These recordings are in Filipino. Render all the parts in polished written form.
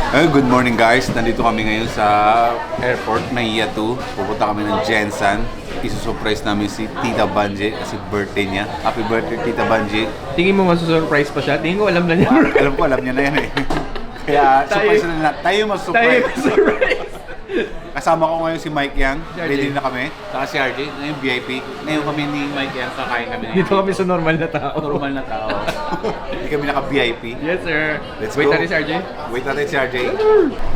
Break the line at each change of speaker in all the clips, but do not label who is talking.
Good morning guys, nandito kami ngayon sa airport, Naiya 2. Pupunta kami ng Jensen. Isusurprise namin si Tita Banji kasi birthday niya. Happy birthday Tita Banji.
Tingin mo masusurprise pa siya? Tingin ko alam na niya.
Alam niya na yan eh. Kaya surprise na lang. Tayo mas-surprise. Kasama ko ngayon si Mike Yang. Ready na kami. Saka si RJ, ngayon VIP. Ngayon kami ni Mike Yang, kakain kami ngayon.
Dito kami sa normal na tao.
Normal na tao. Hindi kami naka-VIP.
Yes sir.
Let's
Wait
go.
natin si RJ.
Wait natin si RJ.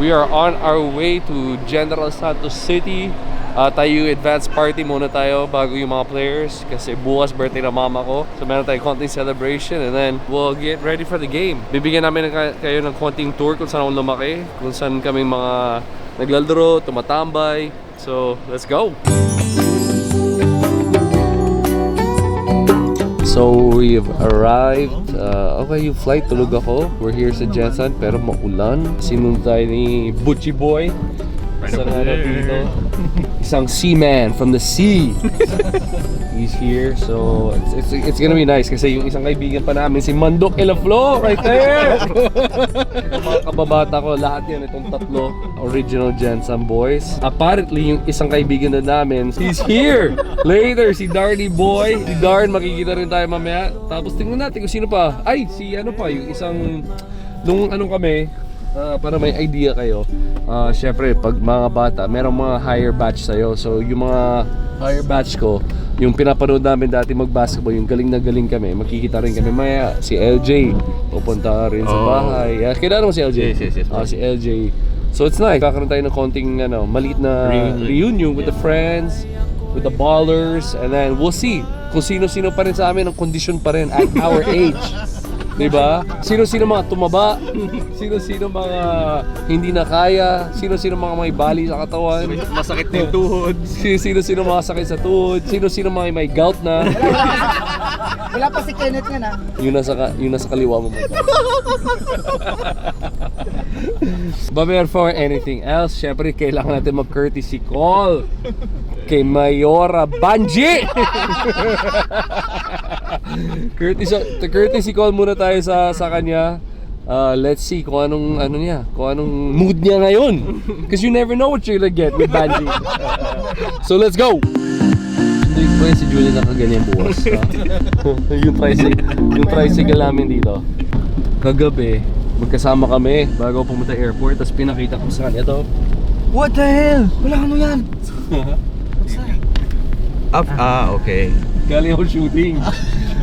We are on our way to General Santos City. Tayo advance party muna tayo bago yung mga players kasi bukas birthday ng mama ko. So meron tayong konting celebration and then we'll get ready for the game. Bibigyan namin kayo ng konting tour kung saan ako lumaki, kung saan kaming mga naglalaro, tumatambay. So let's go! So we've arrived. Okay, yung flight, tulog ako. We're here sa Jensen pero maulan. Sinunod tayo ni Butchie Boy. Isang dito. Isang seaman from the sea. He's here, so it's gonna be nice kasi yung isang kaibigan pa namin si Mandok Elaflo right there. Yung mga kababata ko, lahat yan itong tatlo original Jensen boys. Apparently yung isang kaibigan na namin, he's here later, si Darny Boy. Si Darn, makikita rin tayo mamaya. Tapos tingnan natin kung sino pa. Ay, si ano pa, yung isang nung anong kami, para may idea kayo. Syempre, pag mga bata, merong mga higher batch sa'yo. So, yung mga higher batch ko, yung pinapanood namin dati mag-basketball, yung galing na galing kami, makikita rin kami. Maya, si LJ, pupunta rin sa bahay. Kilala mo si LJ?
Yes.
Si LJ. So, it's nice. Kakaroon tayo ng konting, maliit na reunion with the friends, with the ballers, and then we'll see kung sino-sino pa rin sa amin, ang condition pa rin at our age. Diba? Sino-sino mga tumaba, sino-sino mga hindi na kaya, sino-sino mga may bali sa katawan,
Masakit na yung tuhod.
sino-sino mga sakit sa tuhod, sino-sino mga may gout na.
Wala pa si Kenneth nga na.
Yung nasa kaliwa mo. But before anything else, syempre kailangan natin mag-courtesy call kay Mayora Banji. Courtesy call muna tayo sa kanya. Let's see kung anong mood niya ngayon. Because you never know what you're gonna get with Banji. So let's go. Hindi ko si Julie nakaganyan buwas. yung tricycle namin dito. Kagabi, magkasama kami bago pumunta airport. Tapos pinakita ko sa kanya to.
What the hell? Wala ano yan? Okay.
Galing ako shooting.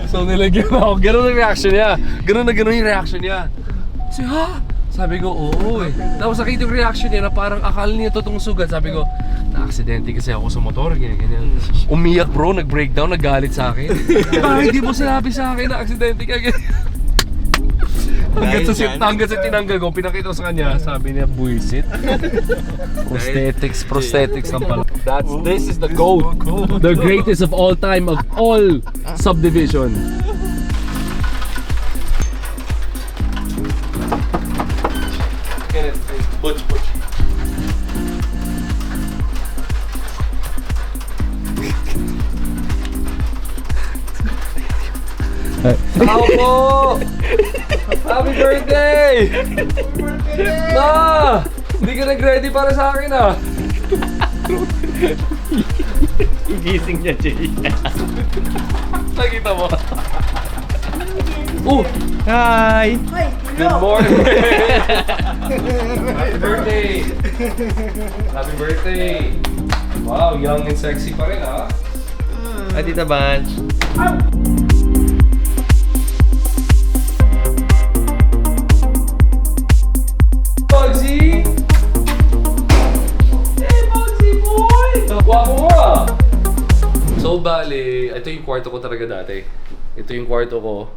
So nilagyan ako. Ganun ang reaction niya. Ganun yung reaction niya. Kasi ha? Sabi ko, oo eh. Tapos nakita yung reaction niya na parang akala niya totoong sugat. Sabi ko, na-aksidente kasi ako sa motor. Ganyan. Umiyak bro, nag-breakdown, nagalit sa akin. Bakit di mo sinabi sa akin na aksidente ka? Hanggat sa tinanggal ko, pinakita ko sa kanya, sabi niya, buisit. Prosthetics ang pala. This is the GOAT. The greatest of all time of all subdivision. Butch. Tao po! Happy birthday! Ma! Hindi ka nag-ready para sa akin ah!
Igising niya, Jay.
Nakita mo? Oh!
Hi!
Good morning! Happy birthday! Happy birthday! Wow, young and sexy pa rin ah!
At Tita Banj.
Bugsy! Hey, Bugsy boy! Wapo mo ah! So, bali, ito yung kwarto ko talaga dati. Ito yung kwarto ko.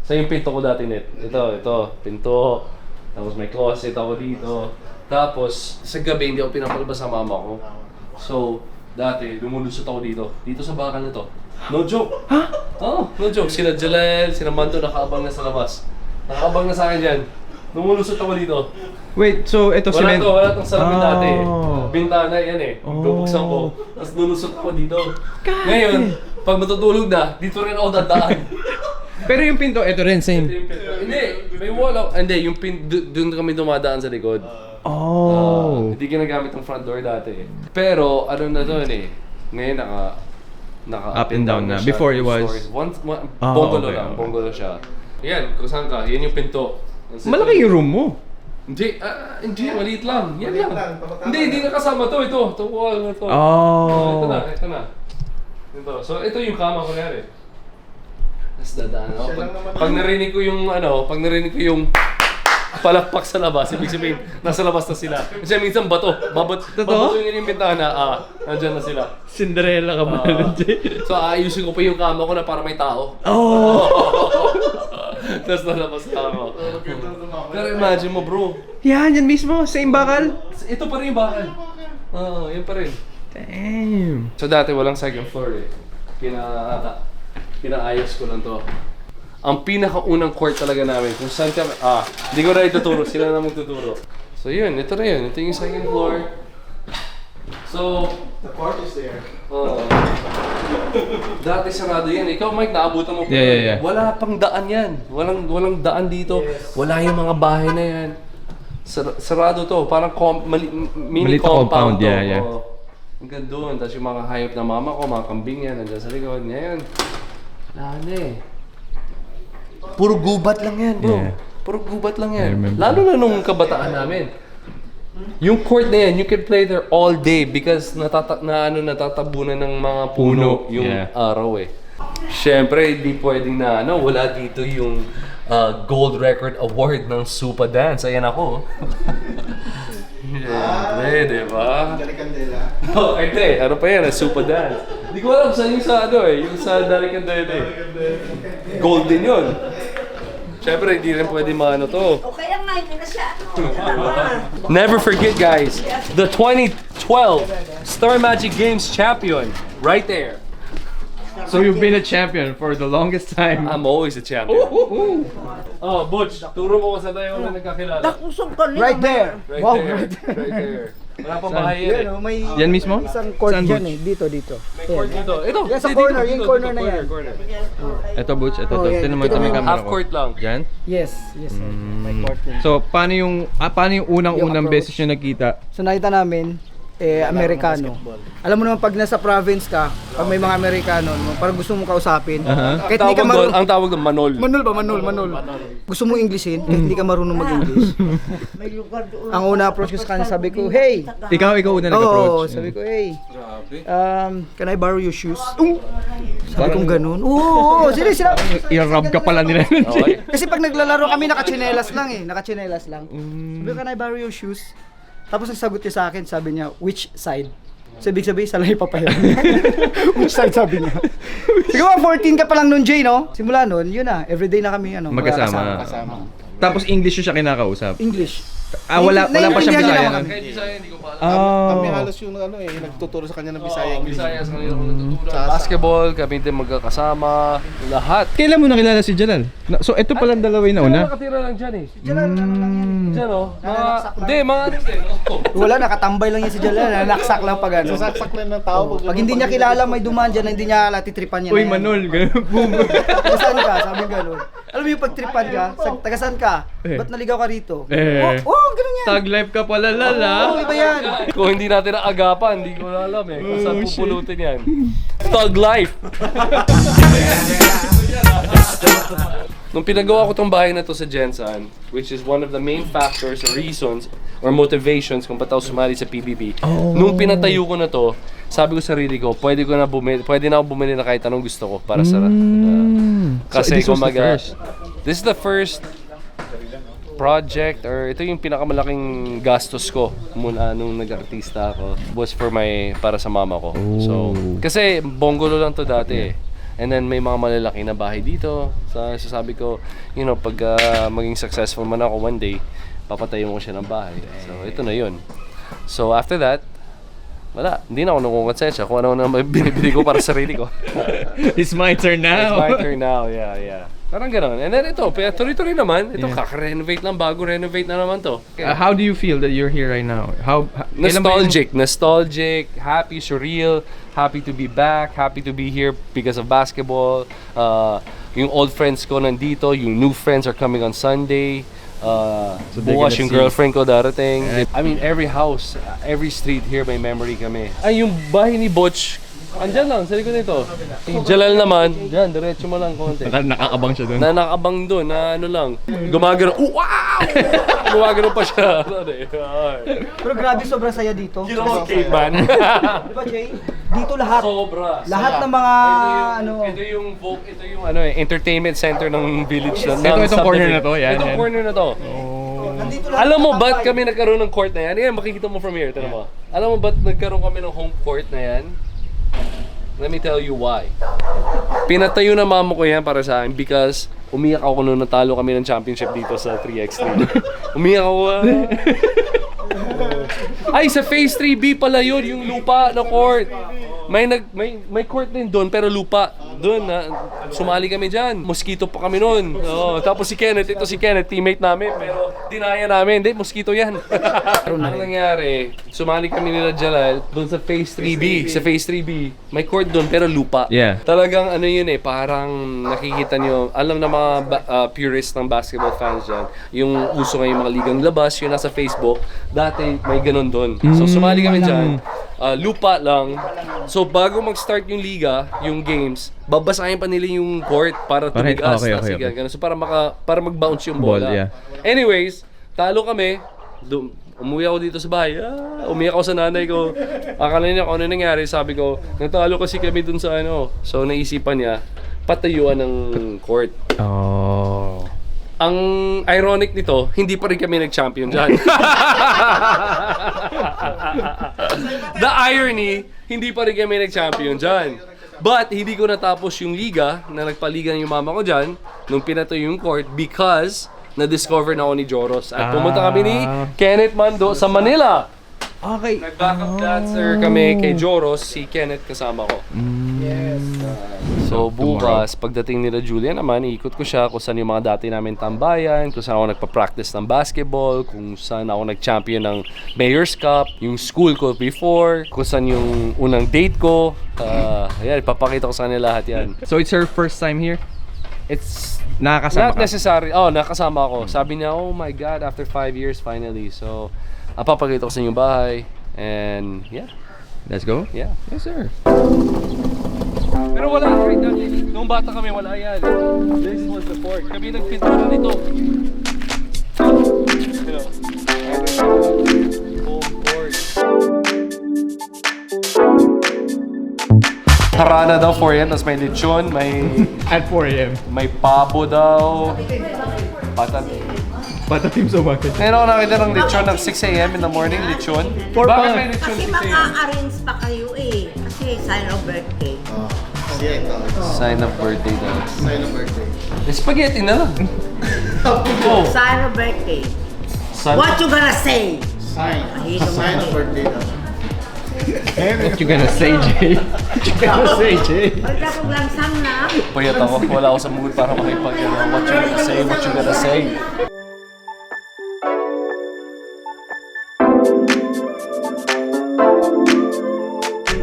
Sa yung pinto ko dati, net. Ito, pinto. Tapos may closet ako dito. Tapos, sa gabi, hindi ako pinapalabas sa mama ko. So, dati, lumulusot ako dito. Dito sa bakal na to. No joke! Ha? Oo, no joke. Sila Jalel, sila Mando, nakaabang na sa labas. Nakaabang na sa akin dyan. Lumulusot ako dito.
Wait, so ito si Men.
Wala tong salamin dati.
Oh.
Bintana yan eh.
Oh.
Bubuksan ko. Tapos lulusot ako dito. Ngayon, pag matutulog na, dito rin ako dadaan.
Pero yung pinto, ito rin,
Ito
same.
yung pinto. Hindi, may wall. Hindi, yung doon kami dumadaan sa likod.
Oh.
Hindi ginagamit ang front door dati eh. Pero ano na doon eh. Ngayon naka
Up and down na.
siya.
Before it
Two
was-
stories.
Ah,
Bungalow
okay,
lang,
okay.
bungalow siya. Yan, kung saan ka, yan yung pinto.
Malaki yung room mo.
Hindi, maliit lang. Yan lang. Hindi nakasama to, ito wall na to.
Oh.
Ito na. Ito. So ito yung kama ko na rin. Tapos dadaan ako. Pag narinig ko yung palakpak sa labas, ibig sabihin, nasa labas na sila. Kasi minsan bato, babatuhin yung bintana, nandyan na sila.
Cinderella ka ba nun, Jay?
So aayusin ko pa yung kama ko na para may tao.
Oh.
Tapos nalabas na ako. Pero imagine mo bro,
Yan mismo. Same bakal.
ito pa rin yung bakal. Oo, yun pa rin.
Damn.
So dati walang second floor eh. Pinaayos ko lang to. Ang pinakaunang court talaga namin kung saan kami, hindi ko na ituturo, sila na magtuturo. So yun, ito na yun. Ito yung second floor. So,
The court is there.
dati sarado yan. Ikaw Mike, naabutan mo pa.
Yeah.
Wala pang daan yan. Walang daan dito. Wala yung mga bahay na yan. Sarado to. Parang mini
Maliit na compound,
compound to.
yeah.
Hanggang doon. Tapos yung mga hayop na mama ko, mga kambing yan, nandiyan sa likod. Ngayon, wala na eh. Puro gubat lang yan, bro.
Yeah.
Puro gubat lang
I
yan.
remember.
Lalo na nung kabataan namin. Yung court na yan, you can play there all day because natatabunan ng mga puno yung
Yeah.
araw eh. Siyempre, hindi pwedeng wala dito yung Gold Record Award ng Supa Dance. Ayan ako. Siyempre, di ba?
Candela.
Oh, hindi. Ano pa yan? Supa Dance. Hindi ko alam saan yung sa yung sa Dali Candela. Gold din yun. Siyempre, hindi rin pwede to.
O kaya nga, hindi na siya
Never forget, guys, the 2012 Star Magic Games champion, right there.
So you've been a champion for the longest time.
I'm always a champion. Oh, Butch, turo mo ko sa tayo na nagkakilala.
Usog ka niya.
Right there.
Right
Wow,
there,
right there.
right there. Wala pang bahay yan eh.
Yan, may
Yan mismo?
isang court
Saan,
dyan
Butch?
eh. Dito.
May court dito. Ito,
Yan sa
dito,
corner,
dito,
yung
dito,
corner na yan.
corner.
Ito, Butch. Ito.
Oh, yan.
Tinan mo
Ito
ito may
mo.
camera
Half
ko.
court lang.
Yan?
Yes. May court yan.
So, paano yung unang-unang
Yung approach.
beses nyo nakita?
So nakita namin, Amerikano. Alam mo naman pag nasa province ka, pag may mga Amerikano, parang gusto mong kausapin. Kahit hindi ka marunong.
Ang tawag doon, manol.
Manol. Gusto mo Englishin, kahit hindi ka marunong mag-English.
May lugar doon.
Ang una approach ko sa kanya, sabi ko, hey!
Ikaw una nag-approach.
Sabi ko, hey,
Grabe.
can I borrow your shoes? Sabi kong ganun. Oo, sila.
I-rub ka pala nila.
Okay.
Kasi pag naglalaro kami, nakachinelas lang. Sabi ko, can I borrow your shoes? Tapos ang sagot niya sa akin, sabi niya, which side? So ibig sabihin, sa lahi papayan. Which side sabi niya? Siguro 14 ka pa lang nun, Jay, no? Simula nun, yun na. Everyday na kami,
Magkasama.
kasama.
Tapos English yung siya kinakausap.
English.
wala pa siyang
Naiintindihan niya
Bisaya
naman
nun.
kami.
Kahit Bisaya, hindi ko pa alam.
Kami halos yung nagtuturo sa kanya ng Bisaya English.
Bisaya sa kanila kung natuturo. Basketball, kami din magkakasama. Lahat.
Kailan mo nakilala si Jalal? So, ito palang dalawa yung nauna?
Nakatira lang dyan eh.
Mm.
Dyan o. Hindi, mga ano din.
Wala, nakatambay lang yan si Jalal. Naksak lang pag ano.
Sasaksak lang ng tao.
Pag hindi niya kilala, may dumaan dyan, hindi niya latitripan niya.
Uy,
na yan.
Manol. Ganun. Boom.
Tagasaan ka, sabi gano'n. Alam mo yung pagtripan ka, tagasan ka, ba't naligaw ka rito? Ganun yan.
Tag life ka pala, lala.
Iba yan.
Kung hindi natin naagapan, hindi ko na alam eh. Kung saan pupulutin yan. Thug life! Nung pinagawa ko tong bahay na to sa Jensan, which is one of the main factors or reasons or motivations kung ba't ako sumali sa PBB. Nung pinatayo ko na to, sabi ko sa sarili ko, pwede na ako bumili na kahit anong gusto ko para sa kasi
So, this was the
kumaga,
first?
this is the first project or ito yung pinakamalaking gastos ko mula nung nag-artista ako was para sa mama ko. So, kasi bungalow lang to dati eh. And then may mga malalaki na bahay dito. So sabi ko, pag maging successful man ako one day, papatayo mo siya ng bahay. So ito na yun. So after that, wala. Hindi na ako nangungonsensya kung ano na binibili ko para sa sarili ko.
It's my turn
It's
now.
my turn now, yeah. Parang gano'n. And then ito, tuloy-tuloy naman. Ito, kaka-renovate lang, bago-renovate na naman to.
How do you feel that you're here right now? Kailan ba yung-
Nostalgic, happy, surreal, happy to be back, happy to be here because of basketball. Yung old friends ko nandito, yung new friends are coming on Sunday. Bukas yung girlfriend ko darating. I mean, every house, every street here may memory kami. Ay, yung bahay ni Butch, andyan lang, sa likod nito. Yung Jalal naman, dyan, diretso mo lang konti.
Nakakabang siya doon.
Na nakabang doon, na ano lang, gumagano, wow! Gumagano pa siya.
Pero grabe, sobrang saya dito.
You know, caveman.
Di ba, Jay? Dito lahat.
Sobra.
Lahat ng mga,
Ito yung ano, entertainment center ng village na.
Itong corner na to, yan,
Itong
yan.
corner na to.
nandito lahat.
Alam mo
ng
ba't
tambay.
kami nagkaroon ng court na yan? Yan, makikita mo from here. Tignan mo. Alam mo ba't nagkaroon kami ng home court na yan? Let me tell you why. Pinatayo na mama ko yan para sa akin because umiyak ako nung natalo kami ng championship dito sa 3x3. Umiyak ako. Ay, sa Phase 3B pala yun, yung lupa na court. May court din doon pero lupa. Doon na sumali kami diyan. Mosquito pa kami noon. Oh, tapos si Kenneth, ito si Kenneth, teammate namin pero dinaya namin, hindi mosquito 'yan. Ang nangyari, sumali kami nila Jalal doon sa Phase 3B. Sa Phase 3B, may court doon pero lupa.
Yeah.
Talagang ano yun parang nakikita niyo, alam na mga purists ng basketball fans diyan, yung uso ngayong mga ligang labas, yun nasa Facebook. Dati may ganun doon. So sumali kami diyan. Lupa lang. So bago mag-start yung liga, yung games, babasahin pa nila yung court para tumigas.
Okay.
Ganun. So para mag-bounce yung bola.
Ball, yeah.
Anyways, talo kami. Umuwi ako dito sa bahay. Umiyak ako sa nanay ko. Akala niya kung ano nangyari. Sabi ko, natalo kasi kami dun sa ano. So naisipan niya, patayuan ng court.
Oh.
Ang ironic nito, hindi pa rin kami nag-champion dyan. The irony, hindi pa rin kami nag-champion dyan. But, hindi ko natapos yung liga, na nagpaligan yung mama ko dyan, nung pinatoy yung court, because na-discover na ako ni Joros. At pumunta kami ni Kenneth Mando sa Manila.
Okay.
Nag-backup dancer kami kay Joros, si Kenneth kasama ko. So bukas, pagdating nila Julia naman, iikot ko siya kung saan yung mga dati namin tambayan, kung saan ako nagpa-practice ng basketball, kung saan ako nag-champion ng Mayor's Cup, yung school ko before, kung saan yung unang date ko. Ayan, ipapakita ko sa kanila lahat yan.
So it's her first time here? It's nakakasama
Not
ka?
necessary. Nakasama ako. Sabi niya, oh my God, after 5 years finally. So, papakita ko sa inyong bahay. And yeah.
Let's go?
Yeah.
Yes, sir.
Pero wala right now. Nung bata kami, wala yan. This was the fort. Kami nagpintura nito. Home fort. Harana daw 4 yan, tapos may lechon, may
At 4 a.m.
may pabo daw.
Patatim sa bakit?
Meron ako nakita ng lechon ng 6 a.m. in the morning, lechon. Bakit may lechon
Kasi
6 a.m.?
maka-arrange pa kayo eh. Kasi sign of birthday.
Sign of birthday daw.
Sign of birthday.
Spaghetti na lang. Oh.
Sign of birthday.
San-
What you gonna say?
Sign. Sign of birthday daw.
What you gonna say, Jay? What you gonna say, Jay?
Pagka kong langsam na.
Payat ako. Wala ako sa mood para makipag what you gonna say, what you gonna say.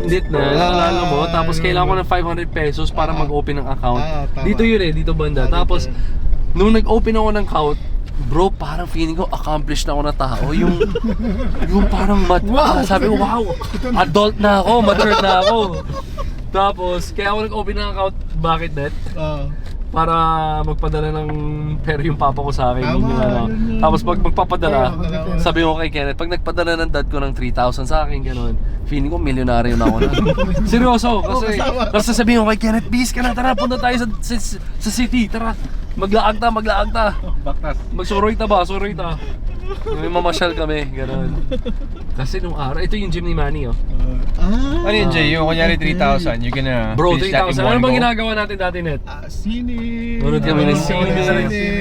Dit na, naalala mo, tapos kailangan ko ng 500 pesos para mag-open ng account.
Tama.
Dito yun dito banda. Tapos, nung nag-open ako ng account, bro, parang feeling ko accomplished na ako na tao. Yung parang sabi ko, wow, adult na ako, matured na ako. Tapos, kaya ako nag-open ng account, bakit net? Para magpadala ng pera yung papa ko sa akin. Yun yung ano. Tapos pag magpapadala, sabi ko kay Kenneth, pag nagpadala ng dad ko ng 3,000 sa akin, gano'n, feeling ko milyonaryo na ako na. Seryoso, kasi sabihin ko kay Kenneth, bis ka na, tara, punta tayo sa city, tara. Maglaag ta. Magsuroy ta ba? May mamasyal kami, gano'n. Kasi nung araw, ito yung gym ni Manny, oh.
Ano yun, Jay? Yung kunyari 3,000, you're gonna
Bro,
finish that in
3,000.
one
Ano bang
go?
ginagawa natin dati, Net?
Sini.
Manood kami ng sine.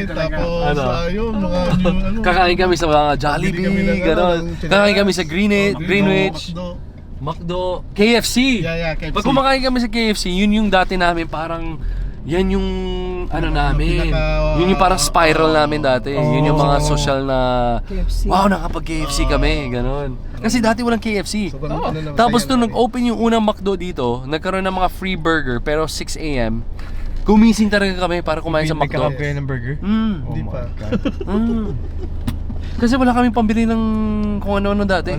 Tapos,
Ano?
yun, mga ano.
Kakain kami sa mga Jollibee, gano'n. Kakain kami sa Greenwich, McDo, KFC.
Yeah, KFC.
Pag kumakain kami sa KFC, yun yung dati namin parang, yan yung ano namin. Yun yung parang spiral namin dati. Yun yung mga social na,
KFC.
wow, nakapag-KFC kami, gano'n. Kasi dati walang KFC. Tapos nung nag-open yung unang McDo dito, nagkaroon ng mga free burger pero 6 a.m. Gumising talaga kami para kumain sa McDo.
Nagkakape ng burger?
Hindi pa.
Kasi wala kaming pambili ng kung ano-ano dati.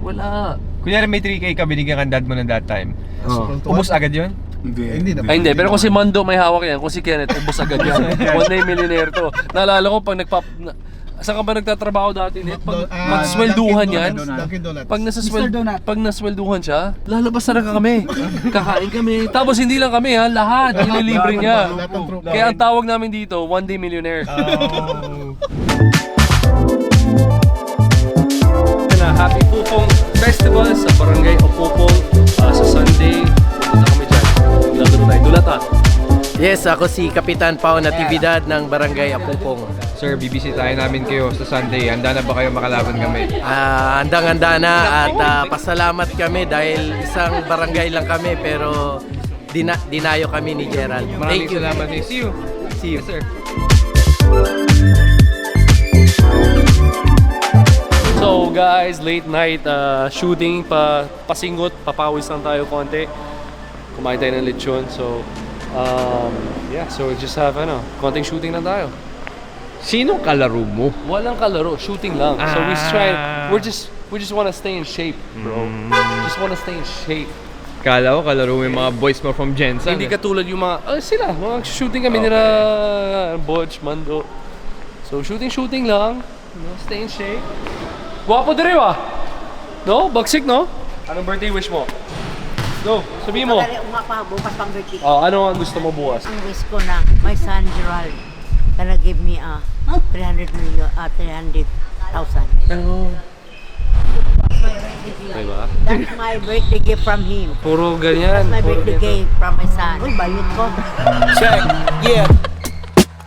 Wala.
Kunyari may 3K ka, binigyan ka ng dad mo ng that time.
Ubus
Ubus agad yun?
Hindi na.
Ay hindi, pero kung si Mando may hawak yan, kung si Kenneth, ubos agad yan. One day millionaire to. Naalala ko pag saan ka ba nagtatrabaho dati? Pag magswelduhan yan,
Dunkin' Donuts.
Mr. Donut.
pag naswelduhan siya, lalabas na kami. Kakain kami. Tapos hindi lang kami ha, lahat inilibre niya.
Lahat ng tropa.
Kaya ang tawag namin dito, one day millionaire. Na Happy Pupong Festival sa Barangay Opopong sa Sunday. Pumunta kami dyan. Lalaro tayo. Dulat ha.
Yes, ako si Kapitan Pao Natividad ng Barangay Apupong.
Sir, bibisitahin namin kayo sa Sunday. Handa na ba kayo makalaban kami?
Handang-handa na at pasalamat kami dahil isang barangay lang kami pero dinayo kami ni Gerald.
Maraming
Thank you.
salamat. See you.
See you.
Yes, sir.
So guys, late night shooting, pasingot, papawis lang tayo konti. Kumain tayo ng lechon. So yeah, so we just have konting shooting lang tayo.
Sinong kalaro mo?
Walang kalaro, shooting lang. So we just wanna stay in shape, bro. Just wanna stay in shape.
Kala ko kalaro mo yung mga boys mo from Jensen.
Hindi katulad yung mga mga shooting kami nila Bodge, Mando. So shooting lang, stay in shape. Guwapo din ah. No? Bagsik, no? Anong birthday wish mo? No, sabihin mo.
Madali nga pa, bukas pang birthday.
Ano ang gusto mo bukas?
Ang wish ko na, my son Gerald gonna give me 300,000.
Diba?
That's my birthday gift from him.
Puro ganyan.
That's my birthday gift from my son. Uy, bayot ko.
Check, yeah.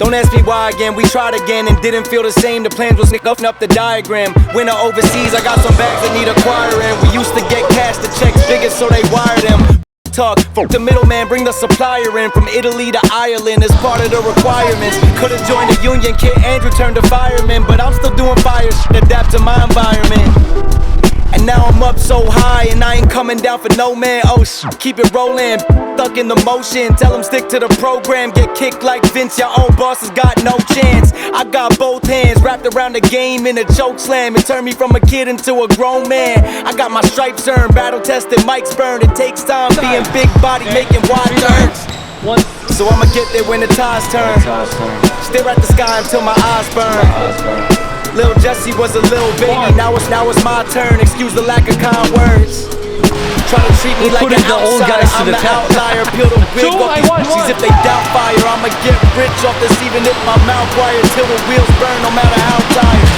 Don't ask me why again, we tried again and didn't feel the same. The plans was nicking up the diagram. Winter overseas, I got some bags that need acquiring. We used to get cash, the checks bigger so they wire them. Talk, fuck the middleman, bring the supplier in. From Italy to Ireland as part of the requirements. Could've joined the union, Kid Andrew turned to fireman. But I'm still doing fire shit, adapt to my environment. And now I'm up so high and I ain't coming down for no man. Oh keep it rolling, stuck in the motion. Tell them stick to the program, get kicked like Vince. Your own boss has got no chance. I got both hands wrapped around the game in a choke slam. It turned me from a kid into a grown man. I got my stripes earned, battle tested, mics burned. It takes time being big body, making wide turns. So I'ma get there when the tides turn. Stare at the sky until my eyes burn. Lil Jesse was a little baby, now it's my turn. Excuse the lack of kind words. Try to treat me like
Putting
an
the old
outsider,
guys to
I'm
the
the
test.
outlier. Peel the wig
Two,
off
I
these
won.
pussies if they doubt fire. I'ma get rich off this even if my mouth wired till the wheels burn, no matter how tired.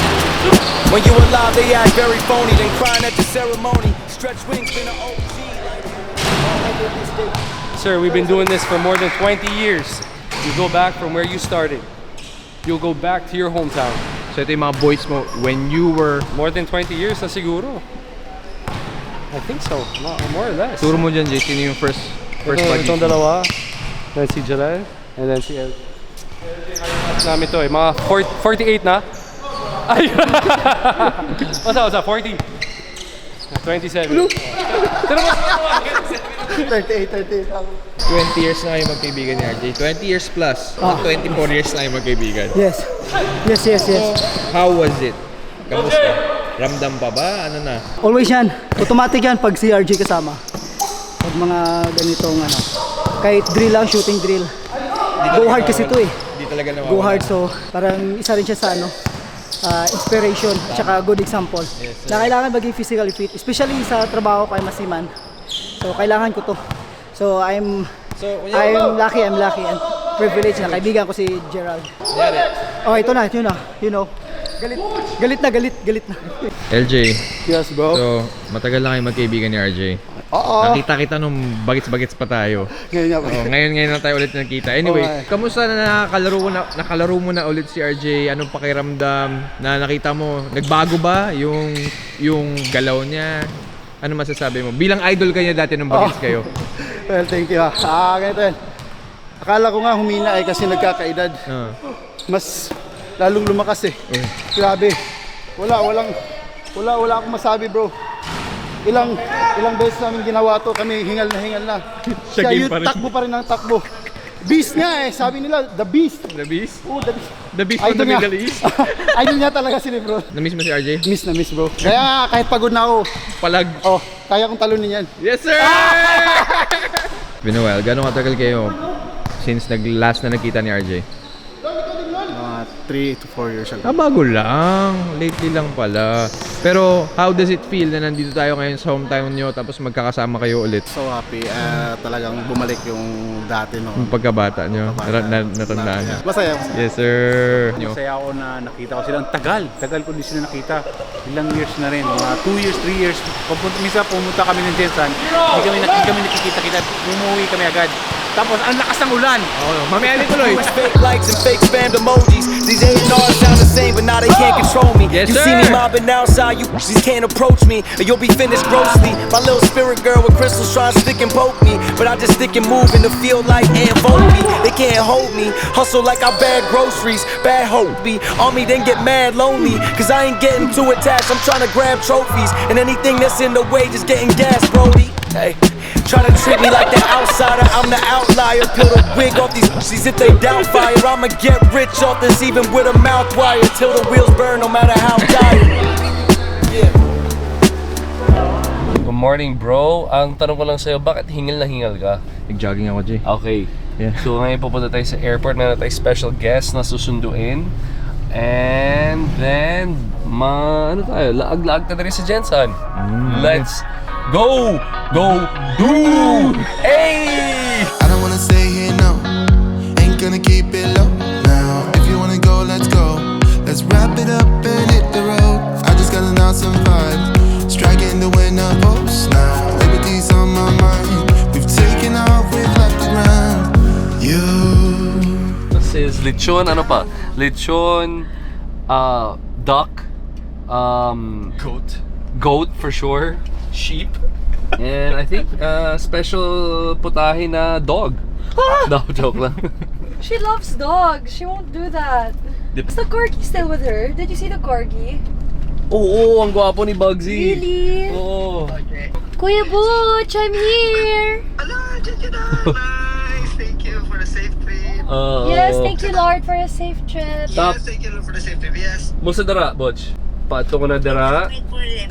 When you alive, they act very phony, then crying at the ceremony. Stretch wings, been an OG.
Sir, we've been doing this for more than 20 years. You go back from where you started. You'll go back to your hometown.
So ito yung mga boys mo when you were...
More than 20 years na siguro. I think so. More or less.
Turo mo dyan, Jay, sino yung first
Itong
buddy?
dalawa. Then si Jalal. And then si El. Namin to mga 48 na. Ay! What's up? 40? 27. Pero
38 ako.
20 years na kayo magkaibigan ni RJ. 20 years plus. 24 years na kayo magkaibigan.
Yes.
How was it? Kamusta? Ramdam pa ba? Ano na?
Always yan. Automatic yan pag si RJ kasama. Pag mga ganitong kahit drill lang, shooting drill. Go hard kasi ito eh.
Hindi talaga nawawala.
Go hard, so parang isa rin siya sa inspiration at saka good example. Na kailangan maging physically fit, especially sa trabaho ko ay masiman. So kailangan ko to. So I'm lucky and privileged na kaibigan ko si Gerald. Oh, ito na, you know. Galit na.
LJ,
yes, bro.
so matagal na kayo magkaibigan ni RJ.
Oo.
Nakita kita nung bagets-bagets pa tayo. Ngayon na tayo ulit nakita. Anyway,
Okay.
kamusta na nakalaro mo na ulit si RJ? Anong pakiramdam na nakita mo? Nagbago ba yung galaw niya? Ano masasabi mo? Bilang idol ka niya dati nung bagets kayo.
Well, thank you. Ganito yan. Akala ko nga humina kasi nagkakaedad. Mas lalong lumakas eh. Grabe. Wala akong masabi, bro. Ilang beses namin ginawa to, kami hingal na. Siya yung takbo pa rin ng takbo. Beast nga eh, sabi nila, the Beast.
The Beast?
Oh, the Beast.
The Beast from the
niya.
Middle East?
Idol niya talaga si bro.
Na-miss mo si RJ?
Miss na miss bro. Kaya kahit pagod na ako,
Palag.
oh, kaya kong talunin yan.
Yes, sir! Been a while. Gano'ng katagal kayo since last na nakita ni RJ?
3 to 4 years ago.
Bago lang. Lately lang pala. Pero how does it feel na nandito tayo ngayon sa hometown nyo tapos magkakasama kayo ulit?
So happy. Talagang bumalik yung dati no.
Yung pagkabata nyo, natandaan nyo.
Masaya.
Yes, sir.
Masaya ako na nakita ko silang tagal ko din sila nakita. Ilang years na rin, mga 2 years, 3 years. Minsan pumunta kami ng Jensen, hindi kami nakikita-kita, umuwi kami agad. Tapos ang lakas ng ulan.
Mamaya din tuloy.
Fake likes and fake spammed emojis. These A&Rs sound the same, but now they can't control me.
Yes,
you
sir.
see me mobbing outside, you can't approach me, or you'll be finished grossly. My little spirit girl with crystals trying to stick and poke me, but I just stick and move in the field like and vote me. They can't hold me, hustle like I bag groceries, bad hope be on me, then get mad lonely. Cause I ain't getting too attached, I'm trying to grab trophies, and anything that's in the way just getting gas, Brody. Hey, try to treat me like the outsider, I'm the outlier. Peel the wig off these pussies if they doubt fire. I'ma get rich off this even with a mouth wire, till the wheels burn no matter how tired. Yeah.
Good morning, bro. Ang tanong ko lang sa'yo, bakit hingal na hingal ka?
Nag-jogging ako, Jay.
Okay.
Yeah.
So ngayon pupunta tayo sa airport, meron tayo special guest na susunduin. And then, ano tayo? Laag-laag na rin sa Jensen. Let's go! Go! Do! Hey!
I don't wanna stay here, no. Ain't gonna keep it low now. If you wanna go, let's go. Let's wrap it up and hit the road. I just got an awesome vibe. Striking the winner post now. Liberty's on my mind. We've taken off, we've left the ground. You.
This is lechon, ano pa? Lechon, duck, goat for sure, sheep, and I think special putahe na dog. No, joke lang.
She loves dogs. She won't do that. Is the corgi still with her? Did you see the corgi?
Oo, ang gwapo ni Bugsy.
Really?
Oo.
Kuya Butch, I'm here.
Hello, nice. Thank you for the safe trip.
Yes, thank you Lord for a safe trip.
Tap.
Thank you for the safe trip. Yes.
Musta dara, Butch? Pato ko na dara.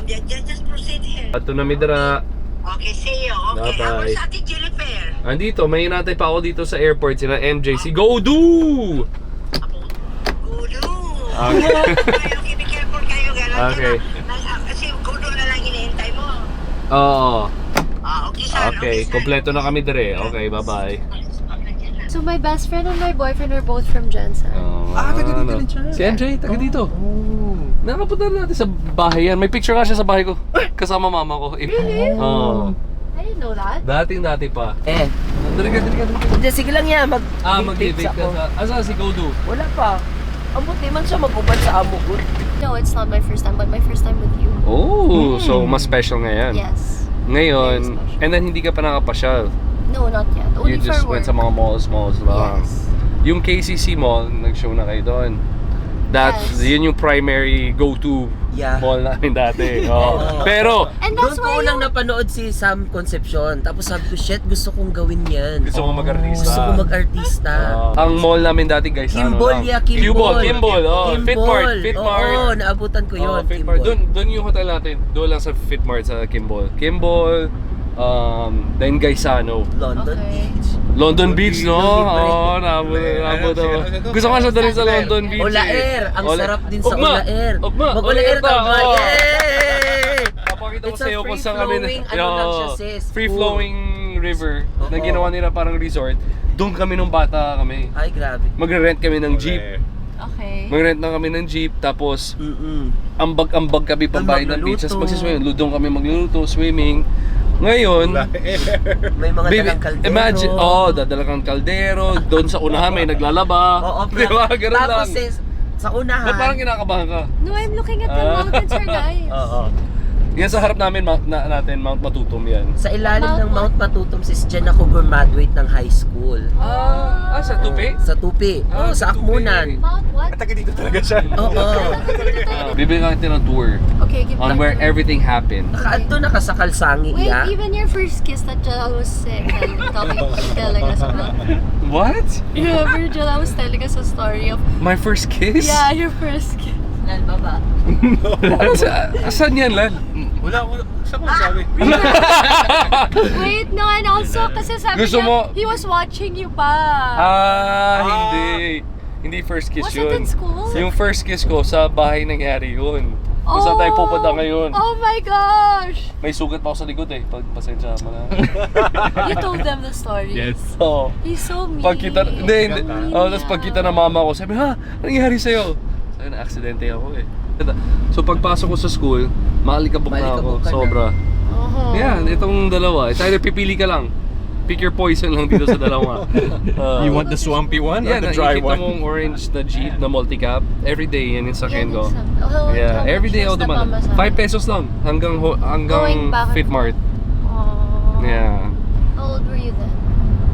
Just proceed here.
Pato na mi dara.
Okay, see you. Okay,
Bye-bye.
sa ating Jennifer.
Andito, may hinatay pa ako dito sa airport, sila MJ, si Godu!
Gudu.
Okay.
Okay, be careful kayo. Gano'n.
Okay.
Kasi gudu na lang hinihintay mo.
Oo.
Okay, sir.
Okay, kompleto na kami dire. Okay, bye-bye.
So my best friend and my boyfriend are both from Jensen.
Taga dito rin siya. Si MJ, taga dito. Nakapunta na natin sa bahay yan. May picture nga siya sa bahay ko. Kasama mama ko.
Really?
Oo.
I didn't know that.
Dati pa. Dali ka.
Hindi, sige lang yan.
Mag-debate ka sa... Asa si Godu?
Wala pa. Ang buti man siya mag-ubad sa amo ko.
No, it's not my first time, but my first time with you.
Oh, so mas special ngayon.
Yes.
Ngayon,
Very special.
and then hindi ka pa nakapasyal.
No, not yet. Only
You just
for
went
work.
sa mga malls lang.
Yes.
Yung KCC Mall, nag-show na kayo doon. That's,
Yes.
yun yung primary go-to mall namin dati. Pero,
And that's why
Doon ko lang napanood si Sam Concepcion. Tapos sabi ko, shit, gusto kong gawin yan.
gusto ko mag-artista.
Gusto kong mag-artista.
Ang mall namin dati guys,
Kimball,
ano lang?
yeah, Kimball.
Kimball, oh. Fitmart.
Oo, naabutan ko yun.
Fitmart. Doon yung hotel natin. Doon lang sa Fitmart sa Kimball. Kimball, then Gaisano.
London
Okay.
Beach.
London Beach, no? Oo, nabot ako. Gusto ko siya dali sa London Beach.
Ola Air. Ang sarap din sa
Ugma.
Ola Air.
Ugma.
Mag-Ola Air ka ba?
Oo.
Yay!
Papakita ko
It's a
sa'yo kung saan kami
free-flowing, ano lang siya, sis.
free-flowing river na
Oo.
ginawa nila parang resort. Doon kami nung bata kami.
Ay, grabe.
Magre-rent kami ng jeep.
Okay.
Mag-rent na kami ng jeep, tapos
Mm-mm.
ambag-ambag kami pambayad ng beach. Tapos magsiswimming. Doon kami magluluto, swimming. Ngayon,
May mga
baby,
dalang kaldero.
imagine, dadala kang kaldero, doon sa unahan may naglalaba.
Oo,
Di ba? Ganun
tapos
lang.
sa unahan.
Ba't parang kinakabahan ka?
No, I'm looking at the mountains are nice.
Oo. Yan sa harap namin, natin, Mount Matutum yan.
Sa ilalim ng Mount Matutum, sis, dyan ako graduate ng high school.
Sa Tupi?
Sa Tupi. Sa Akmunan.
Mount what?
Taga dito talaga siya.
Oo.
Bibigyan natin ng tour
Okay, give
on where everything happened.
Nakaadto na ka sa Kalsangi,
Wait,
ya?
even your first kiss that Jella was telling us about.
What?
You remember Jella was telling us a story of,
My first kiss?
yeah, your first kiss. Lan, baba.
Saan yan, Lan?
Wala. Saan ko sabi?
Wait, no, and also, kasi sabi
Gusto
niya,
mo-
he was watching you pa.
Hindi. Hindi first kiss
Was it
yun.
in school?
Yung first kiss ko, sa bahay nangyari yun. Kung saan tayo pupunta ngayon.
Oh my gosh!
May sugat pa ako sa likod eh. Pasensya mo na.
You told them the story.
Oo.
He's so mean.
Pagkita, hindi. Tapos pagkita ng mama ko, sabi, ha? Anong nangyari sa'yo? Sabi, na-aksidente ako eh. So pagpasok ko sa school, maalikabok na ako.
Maalikabok ka na.
Sobra.
Uh-huh.
Yan, itong dalawa. It's either pipili ka lang. Pick your poison lang dito sa dalawa.
You want the swampy one or
Yan,
the dry
nakikita
one?
mong orange na Jeep na multicap. Everyday yan yung sakyan ko.
Oh,
Yeah, everyday ako dumaan. 5 pesos lang hanggang
Going back and
Fitmart.
Oh.
Yeah.
How old were you then?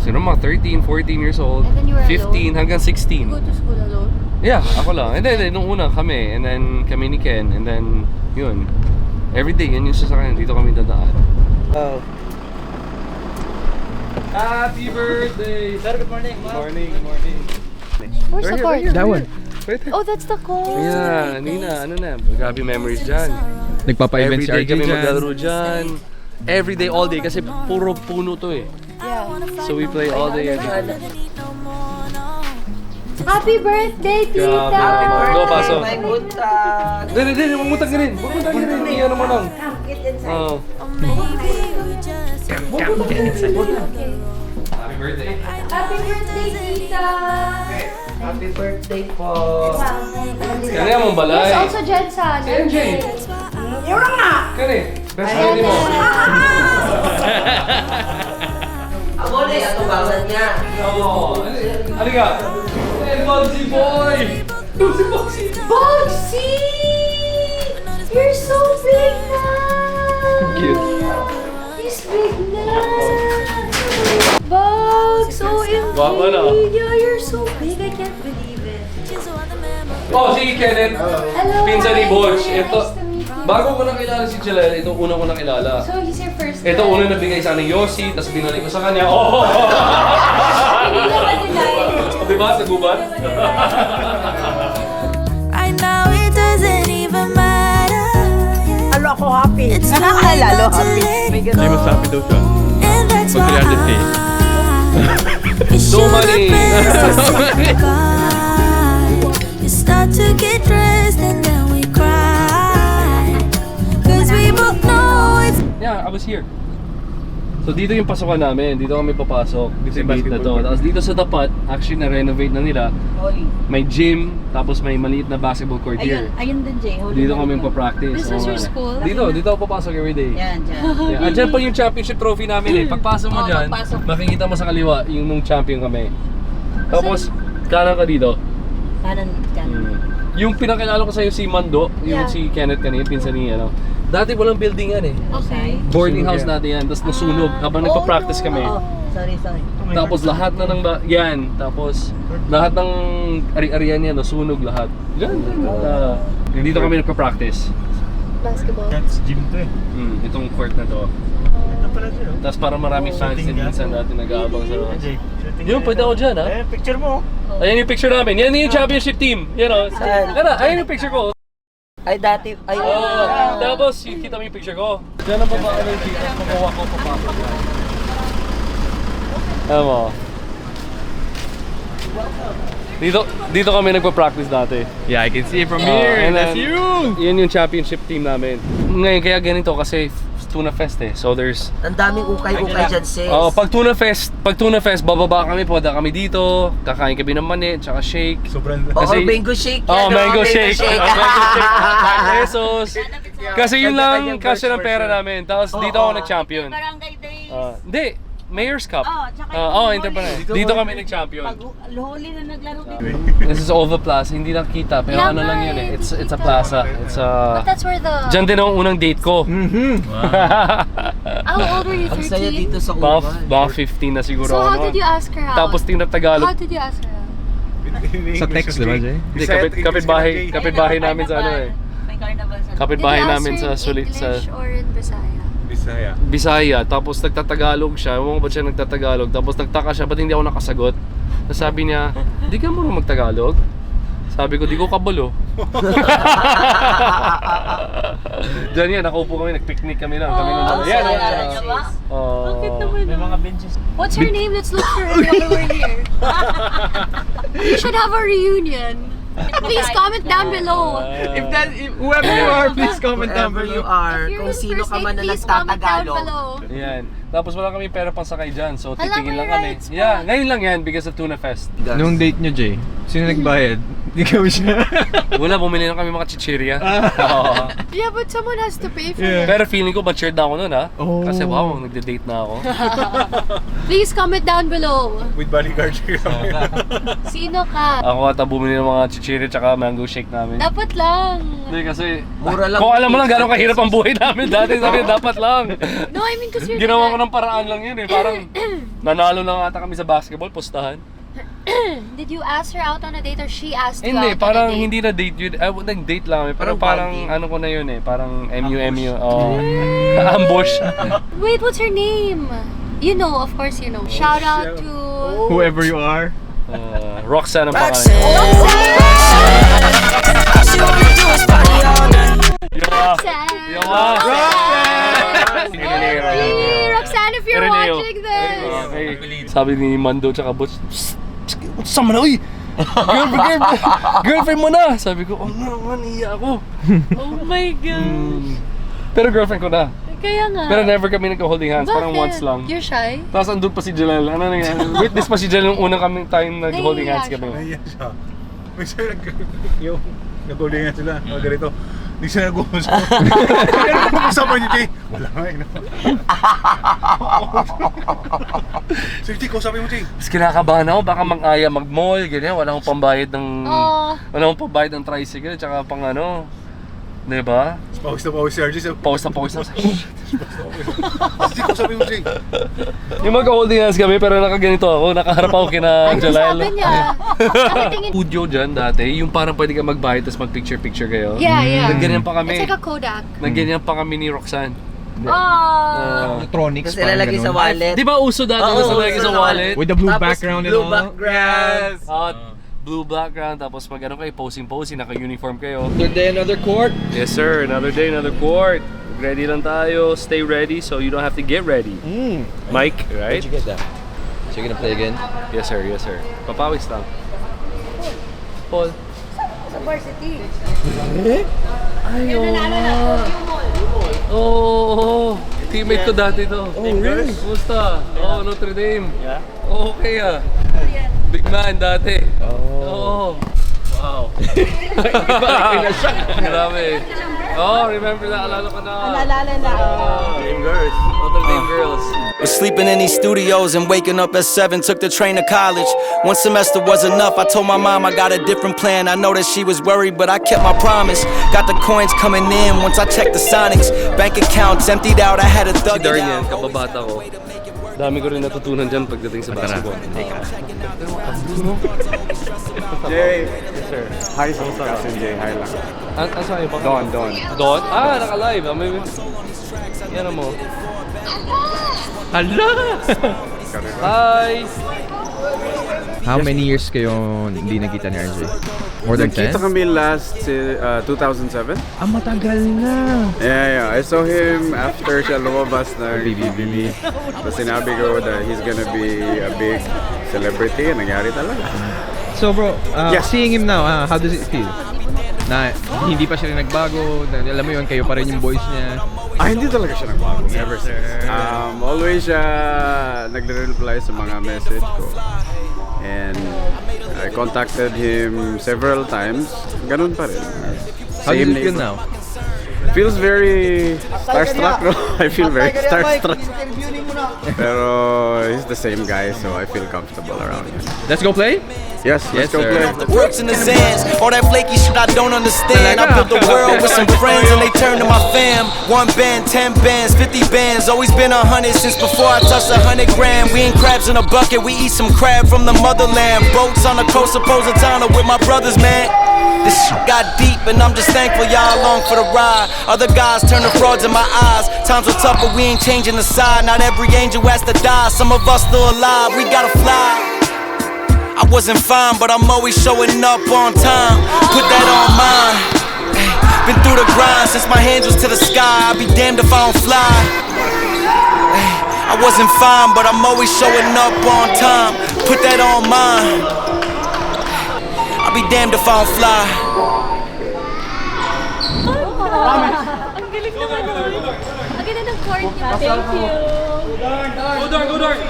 Sino mga 13, 14 years old.
And then you were
15 hanggang
You
16.
go to school alone?
Yeah, ako lang. And then, nung una kami, and then kami ni Ken, and then, yun. Everyday, yan yung sasakyan. Dito kami dadaan.
Oh.
Happy birthday!
Sir, good morning.
Morning.
Where's the card?
That one.
Oh, that's the card.
Yeah, Nina, ano na, grabe memories dyan.
Nagpapa-event si
Everyday
RJ
kami
dyan.
maglalaro dyan. Everyday, all day, kasi puro puno to eh.
Yeah.
So we play all day every day.
Happy birthday, Tita!
Grabe. Go, pasok.
May buntag.
Hindi, bumutag ka rin. Bumutag ka rin. Iyan mo lang. Oh. Happy birthday.
Happy birthday, Tita!
Happy birthday po.
Kaya mong balay.
Yes, also Jensen.
Si MJ. Kani, best friend mo.
Ako na yung atubangan niya.
Oo. Halika. Hey, Bugsy boy.
Bugsy! You're so big now!
Cute.
He's big now! Bugs! OMG!
Guwapo na.
Yeah, you're so big. I can't believe it.
Oh, si Kenneth.
Hello!
Pinsan ni Butch.
Hi,
Ito,
nice to meet you.
bago ko nakilala si Jalel, ito una ko nakilala.
So, he's your first
Ito
friend.
una nabigay sa akin ni Yossi, tapos binalik ko sa kanya. Oh!
Hindi naman denied.
Diba? Sa gubat?
Right now it doesn't even matter.
Ano ako happy?
It's too late
Lalo
not to
happy.
let
Hindi mas happy daw siya.
And that's
Pag
why
300K.
you should have
money.
been gone. You start to get dressed and then we cry. Cause we both know it's
Yeah, I was here. So dito yung pasokan namin, dito kami papasok. Kasi gate na to. Tapos dito sa tapat, actually na-renovate na nila. May gym, tapos may maliit na basketball court here.
Ayun din, Jay.
Dito kami pa-practice.
This is
Oo
your
nga.
school?
Dito ako papasok everyday.
Yan, dyan.
Yeah. Andyan pa yung championship trophy namin eh. Pagpasok mo dyan, makikita mo sa kaliwa yung nung champion kami. Tapos, kanan ka dito.
Kanan.
Yung pinakilala ko sa'yo si Mando, yung
Yeah.
si Kenneth kanina, pinsan ni ano. Dati walang building yan eh.
Okay.
Boarding house natin yan, tapos nasunog habang nagpa-practice kami.
Sorry.
Tapos lahat na ng yan, tapos lahat ng ari-arian yan, nasunog lahat. Yan. Dito kami nagpa-practice.
Basketball.
That's gym to eh.
Itong court na to.
Ito pala dyan oh.
Tapos para maraming fans din minsan natin nag-aabang sa... Yun, pwede ako dyan ha.
Eh, picture mo.
Ayan yung picture namin. Yan yung championship team. Yan o. Ayan yung picture ko.
Ay, dati. Ay,
Tapos, kita mo yung picture ko. Diyan ang baba ka ng dito. Kukuha ko papasok. Alam mo. Dito kami nagpa-practice dati.
Yeah, I can see it from here.
And
That's
then,
you!
Yan yung championship team namin. Ngayon, kaya ganito kasi Tuna Fest eh. So there's...
ang daming ukay-ukay dyan, sis.
pag Tuna Fest, bababa kami, punta kami dito, kakain kami ng mani, tsaka shake.
Sobrang...
Oo, mango shake yan.
Oh, mango
oh,
shake. Mango shake. 5 pesos. Kasi yun lang, kasi ng pera namin. Tapos dito ako nag-champion.
Barangay days.
Hindi. Mayor's Cup.
tsaka
Entrepreneur. Dito kami nag-champion.
Pag huli na naglaro dito.
This is Ova Plaza, hindi lang kita, pero ano lang yun eh. It's a plaza. It's
But that's where the...
Diyan din ang unang date ko.
How old were you? 13?
Baka 15 na siguro.
So how
ano.
did you ask her out?
Tapos tinatagalog.
How did you ask her out?
Sa text, di ba, Jay?
Hindi, kapitbahay namin sa ano eh.
May carnival sa...
Kapitbahay
Did you
namin
ask
sa
her in
sulit sa
English or in Bisaya?
Bisaya.
Bisaya. Tapos nagtatagalog siya. Ewan ko ba't siya nagtatagalog. Tapos nagtaka siya, ba't hindi ako nakasagot? Sabi niya, di ka marunong magtagalog? Sabi ko, di ko kabalo. Diyan yan, nakaupo kami, nag-picnic kami lang. Kami nung yan.
Bakit naman? May mga benches.
What's her name? Let's look for her while we're here. We should have a reunion. Please comment down below.
Whoever you are, please comment down below.
If you're his first name, please comment down below.
Yan. Tapos wala kami pera pang sakay dyan, so
Hala,
titingin
may
lang kami.
rides pa.
Yeah, ngayon lang yan because of Tuna Fest.
Nung date nyo, Jay, sino nagbayad? Ikaw siya.
Wala, bumili lang kami mga chichirya. Oo.
Yeah, but someone has to pay for
Yeah.
it.
Pero feeling ko matured na ako nun ha.
Oh.
Kasi wow, nagde-date na ako.
Please comment down below.
With bodyguard siya.
Sino ka?
Ako ata bumili ng mga chichirya tsaka mango shake namin.
Dapat lang.
Hindi kasi, kung alam mo lang gano'ng kahirap ang buhay namin dati, sabi dapat lang.
No, I mean because you're
Ginawa ko
the
ng paraan lang yun eh. Parang nanalo lang ata kami sa basketball, postahan.
Did you ask her out on a date or she asked you
Hindi,
out
parang
on a date?
hindi na date yun. Nag-date lang kami. Pero parang ano ko na yun eh. Parang MU. Oh. Ambush.
Wait, what's her name? You know, of course you know. Shout out to...
Whoever you are.
Roxanne ang pangalan.
Roxanne, if you're watching this!
Okay. Sabi ni Mando tsaka Butch, sama na, uy! Girlfriend mo na! Sabi ko, oh no, niya ako.
Oh my God.
Pero girlfriend ko na.
Kaya nga.
Pero never kami nagka-holding hands, parang
Bakit?
once lang.
You're shy?
Tapos andun pa si Jalal. Ano nangyari? Witness pa si Jalal yung unang kaming time nag-holding hands kami.
Nahiya siya. May siya yung nag-holding hands sila. Mga ganito. Hindi siya nag-uusap. Nag-uusapan niyo, Jay. Wala nga eh. Sige, Jay, kausapin mo, Jay.
Tapos kinakabahan ako, baka mag-aya, mag-mall, ganyan. Wala akong pambayad ng... Wala akong pambayad ng tricycle, tsaka pang ano. Diba?
Pawis na pawis si RJ.
Pawis na pawis na.
Jay, kausapin mo, Jay.
Yung mag-holding hands kami, pero nakaganito ako. Nakaharap ako kina Jalal.
Sabi niya.
Studio dyan dati, yung parang pwede ka magbayad tapos mag-picture-picture kayo.
Yeah.
Nagganyan pa kami.
It's like a Kodak.
Nagganyan pa kami ni Roxanne.
Electronics.
Tapos ilalagay sa wallet.
Di ba uso dati na nalagay sa wallet?
With the blue background and all.
Background.
Blue background, tapos pag ano kayo, posing-posing, naka-uniform kayo. Another day, another court. Yes sir, another day, another court. Ready lang tayo, stay ready so you don't have to get ready. Mike, right?
Did you get that? So you're gonna play again?
Yes sir, yes sir. Papawis lang. Paul.
Sa varsity.
Ayaw. Oh, teammate ko dati to. Oh, really? Kumusta? Oh, Notre Dame. Yeah? Okay ah. Big man dati. Oh. Wow. Grabe. Oh, remember that? Alala ko na.
Naalala na.
Notre Dame girls.
Was sleeping in these studios and waking up at 7, took the train to college. One semester was enough, I told my mom I got a different plan. I know that she was worried, but I kept my promise. Got the coins coming in once I checked the Sonics. Bank accounts emptied out, I had a
Si
thug it
Darnian,
out.
kababata ko. Dami ko rin natutunan dyan pagdating sa basketball.
Jay.
Yes sir.
Hi, sa cousin Jay. Hi lang.
Saan ba?
Don.
Don? Ah, naka-live. Yan mo.
Hala!
Hi!
How many years kayo hindi nakita ni RJ? More than 10?
Nakita kami last 2007.
Ah, matagal na!
Yeah. I saw him after siya lumabas ng BBB. Tapos sinabi ko that he's gonna be a big celebrity. Nangyari talaga.
So bro,
Yes.
seeing him now, how does it feel? Na hindi pa siya nagbago, na, alam mo yun, kayo pa rin yung boys niya.
Hindi talaga siya nagbago. Never since. Always siya nagre-reply sa mga message ko. And I contacted him several times. Ganun pa rin.
How does it feel now?
Feels very starstruck, no? I feel very starstruck. Pero he's the same guy, so I feel comfortable around him.
Let's go play?
Yes, let's go
sir.
play.
Works in the sands, all that flaky shit I don't understand. I built the world with some friends and they turned to my fam. 1 band, 10 bands, 50 bands. Always been 100 since before I touched 100 grand. We ain't crabs in a bucket, we eat some crab from the motherland. Boats on the coast of Positano with my brothers, man. This shit got deep and I'm just thankful y'all along for the ride. Other guys turn to frauds in my eyes. Times are tough but we ain't changing the side. Not every angel has to die, some of us still alive. We gotta fly. I wasn't fine, but I'm always showing up on time. Put that on mine. Ay, been through the grind since my hands was to the sky. I'd be damned if I don't fly. Ay, I wasn't fine, but I'm always showing up on time. Put that on mine. I'll be damned if I don't fly.
Ang galing naman nun. Ang ganda ng chord niya. Thank you.
Go Darn!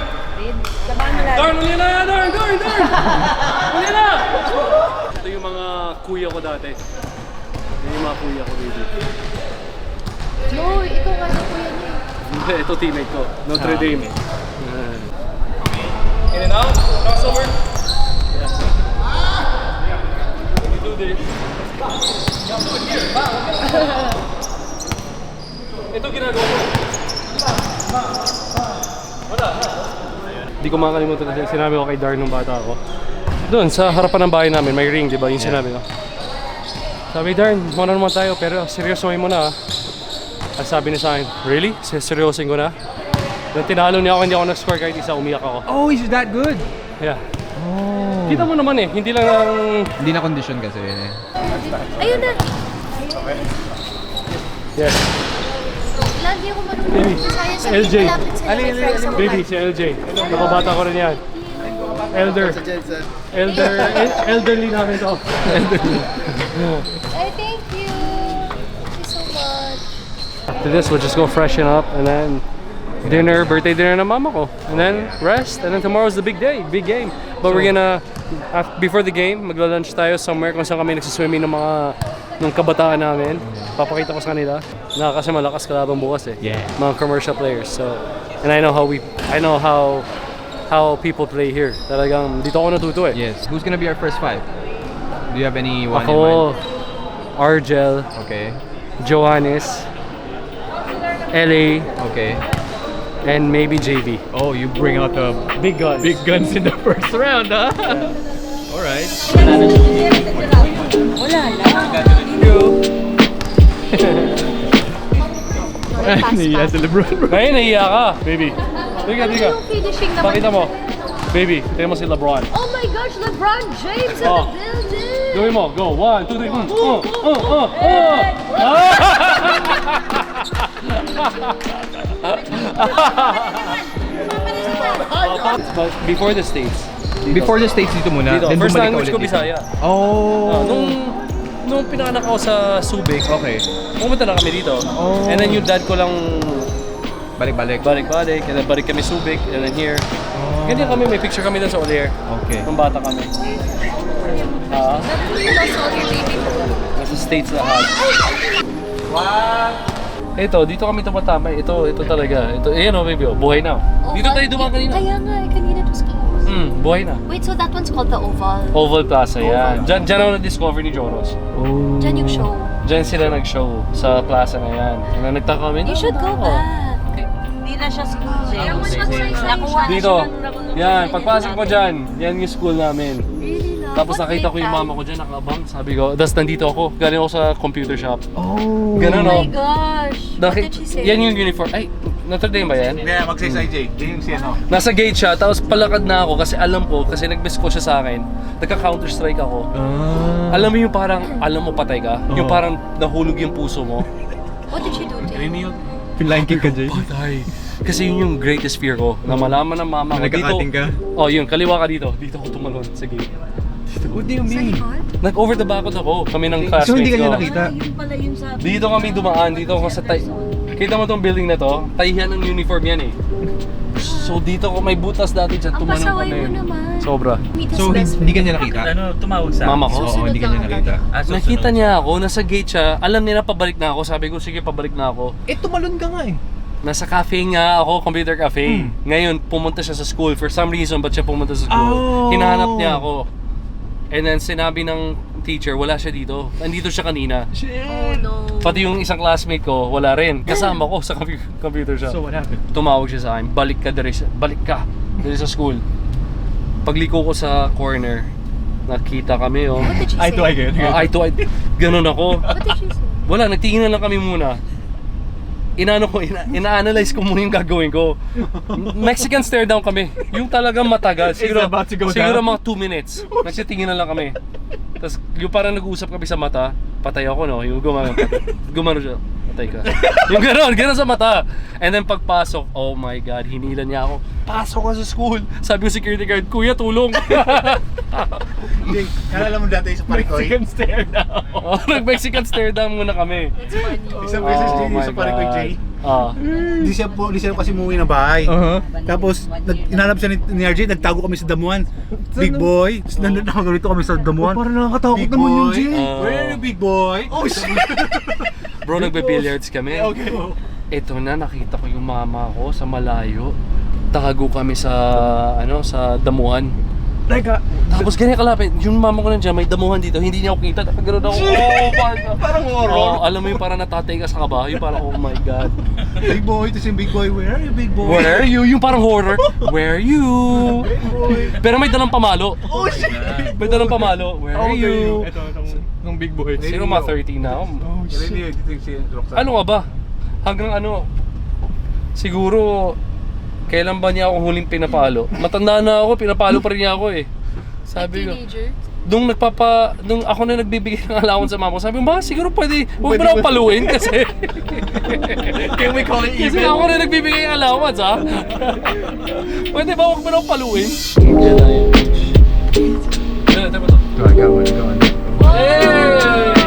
Darn, uli na! Darn! Uli na! Ito yung mga kuya ko dati. Ito yung mga kuya ko, baby.
No, ikaw nga na kuya niya.
Hindi, ito teammate ko. Notre Dame. In and out, crossover. Yes. You do this. Do it here. Ito ginagawa ko. Wala. Hindi ko makakalimutan na sinabi ko kay Dar nung bata ako. Doon, sa harapan ng bahay namin, may ring, di ba? Yung sinabi ko. Sabi, Darn, muna naman tayo, pero seryosohin mo na. At sabi niya sa akin, really? Seryosin ko na? Nung tinalo niya ako, hindi ako nag-score kahit isa, umiyak ako.
Oh, he's that good?
Yeah.
Oh.
Kita mo naman eh, hindi lang ang...
Hindi na condition kasi.
Ayun na.
Yes.
Lagi ako marunong Bisaya sa
LJ.
malapit sila.
Baby, si LJ. Nakabata ko rin yan. Elderly namin to.
Ay, thank you. Thank you so much.
To this, we'll just go freshen up and then dinner, birthday dinner ng mama ko. And then rest, and then tomorrow's the big day, big game. But we're gonna, before the game, magla-lunch tayo somewhere kung saan kami nagsiswimming ng kabataan namin. Papakita ko sa kanila na kasi malakas kalaban bukas eh.
Yeah.
Mga commercial players. So, and I know how people play here. Talagang dito ako natuto eh.
Yes. Who's gonna be our first 5? Do you have anyone in
Ako,
mind?
Argel,
Okay.
Johannes, LA,
Okay.
and maybe JV.
Oh, you bring out the
Big guns.
big guns in the first round, huh? All right.
Wala lang.
Nahiya si Lebron.
Ngayon, nahiya ka, baby. Tiga.
Yung finishing naman.
Pakita mo. Baby, tingnan mo si LeBron.
Oh my gosh, LeBron James in
Oh.
the building.
Gawin mo, go. 1, 2, 3. But before the States.
Before the States dito muna.
Dito,
then
first
bumalik ka
language
ulit
ko
dito.
Bisaya.
Oh.
Nung pinanganak ako sa Subic,
Okay.
pumunta na kami dito.
Oh.
And then yung dad ko lang
Balik-balik.
balik-balik, and then balik kami Subic, and then here. Ganyan kami, may picture kami doon sa Olier.
Okay.
Nung bata kami. Nasa States lahat. Ito, dito kami tumatambay. Ito talaga. Ito, ayan o, baby, oh, buhay na. Dito tayo dumaan kanina.
Kaya nga, kanina it was closed.
Buhay na.
Wait, so that one's called the Oval.
Oval Plaza, yan. Diyan ako na-discover ni Jonas.
Oh.
Diyan yung show.
Diyan sila nag-show sa plaza na yan. And nagtaka kami.
You should go back.
Hindi na siya school, James.
Nakuha
Dito. Yan, pagpasok ko dyan. Yan yung school namin.
Really lang.
Tapos nakita ko yung mama ko dyan, nakaabang. Sabi ko, das nandito ako. Galing ako sa computer shop.
Oh.
Ganun,
Oh
no?
my gosh. What did she say?
Yan yung uniform. Ay, Notre Dame ba yan?
Hindi, mag-say sa IJ. Yan yung si ano.
Nasa gate siya, tapos palakad na ako kasi alam ko, kasi nag-miss ko siya sa akin. Nagka-counter-strike ako. Alam mo yung parang, alam mo patay ka? Yung parang nahulog yung puso mo.
What did she do to you?
Pinline kick ka, Jay.
Patay. Kasi yun yung greatest fear ko, na malaman ng mama ko.
Nagkakating ka?
Oh, yun, kaliwa ka dito. Dito ako tumalon sa gate.
What do you mean?
Nag-over the backot ako. Kami ng classmates
So hindi ka niya
ko.
nakita?
Yun pala yun sa...
Dito kami dumaan, dito ako sa Kita mo tong building na to? Tahihan ng uniform yan eh. So dito ko may butas dati dyan,
Ang
tumanong
pasaway
kami.
mo naman.
Sobra.
Meet his
So,
best
hindi
friend.
ka niya nakita?
Tumawag sa
Mama ko?
Oo, hindi ka niya nakita.
Nakita niya ako, nasa gate siya. Alam niya na pabalik na ako. Sabi ko, sige, pabalik na ako.
Eh, tumalon ka nga eh.
Nasa cafe nga ako, computer cafe. Ngayon, pumunta siya sa school. For some reason, ba't siya pumunta sa school?
Oh.
Hinahanap niya ako. And then, sinabi ng teacher, wala siya dito. Nandito siya kanina.
Oh no.
Pati yung isang classmate ko, wala rin. Kasama ko sa computer shop.
So, what happened?
Tumawag siya sa akin, balik ka dali sa school. Pagliko ko sa corner, nakita kami oh.
What did she say?
Eye to eye kayo.
Eye to eye. Ganun ako.
What did she say?
Wala, nagtingin na lang kami muna. Ina-analyze ko muna yung gagawin ko. Mexican stare down kami. Yung talagang matagal. Siguro,
about to go
siguro
down?
mga 2 minutes. Nagsitingin na lang kami. Tapos yung parang nag-uusap kami sa mata, patay ako no, yung gumano siya, patay ka. Yung gano'n sa mata. And then pagpasok, oh my God, hinila niya ako, pasok ka sa school. Sabi ko security guard, kuya tulong.
Hindi, nalala mo dati sa Parikoy?
Mexican stare down.
Oh, nag-Mexican stare down muna kami.
It's funny.
Isang beses
Oh
din
my
sa Parikoy,
God.
Jay.
Hindi
Hindi siya kasi umuwi ng bahay. Tapos, inanap siya ni RJ, nagtago kami sa damuhan. Big boy. Tapos nakagalito kami sa damuhan.
Parang nakakatakot
Big
naman yun,
boy.
Jay.
Where are you, big boy? Oh,
Bro, nagbe-billiards kami.
Okay.
Ito na, nakita ko yung mama ko sa malayo. Tago kami sa, sa damuhan. Tapos ganyan kalapit, yung mama ko nandiyan, may damuhan dito, hindi niya ako kita. Nakagano'n ako,
Parang horror.
alam mo yung parang natatay ka sa kabayo, yung parang, oh my God.
Big boy, tapos yung big boy, where are you, big boy?
Where are you? Yung parang horror. Where are you?
Big boy.
Pero may dalang pamalo.
Oh, shit!
May dalang pamalo. Where are you?
Itong big boy.
Sino mga 30 na?
Oh,
Hindi, dito yung si Roxanne.
Ano nga ba? Hanggang siguro, kailan ba niya ako huling pinapalo? Matanda na ako, pinapalo pa rin niya ako eh. Sabi ko,
Teenager?
nung ako na nagbibigay ng allowance sa mama ko, sabi ko, ba siguro pwede, huwag mo na akong paluin kasi.
Can we call it
Kasi
even?
ako na nagbibigay ng allowance ha. Pwede ba huwag mo na akong paluin? Ito ba ito?
Ikaw, ikaw.
Hey!